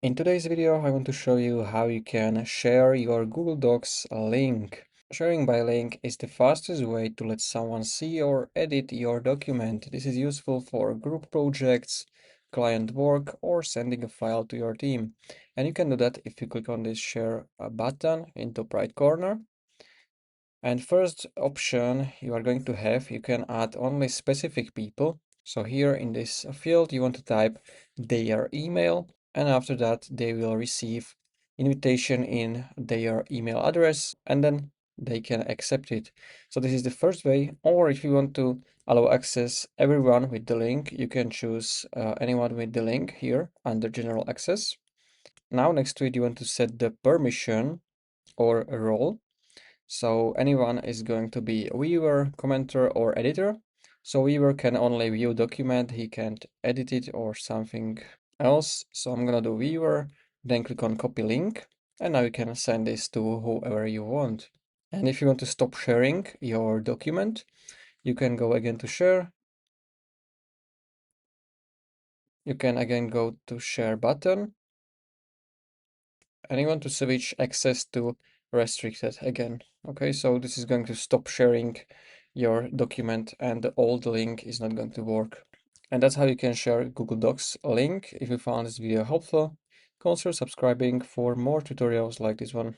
In today's video, I want to show you how you can share your Google Docs link. Sharing by link is the fastest way to let someone see or edit your document. This is useful for group projects, client work, or sending a file to your team. And you can do that if you click on this share button in top right corner. And first option you are going to have, you can add only specific people. So here in this field, you want to type their email, and after that they will receive invitation in their email address, and then they can accept it. So this is the first way. Or if you want to allow access everyone with the link, you can choose anyone with the link here under general access. Now next to it, you want to set the permission or a role. So anyone is going to be a viewer, commenter, or editor. So viewer can only view document, he can't edit it or something else. So I'm gonna do viewer, then click on copy link, and now you can send this to whoever you want. And if you want to stop sharing your document, you can go again to share. You can again go to share button, and you want to switch access to restricted again. Okay, so this is going to stop sharing your document and the old link is not going to work. And that's how you can share Google Docs link. If you found this video helpful, consider subscribing for more tutorials like this one.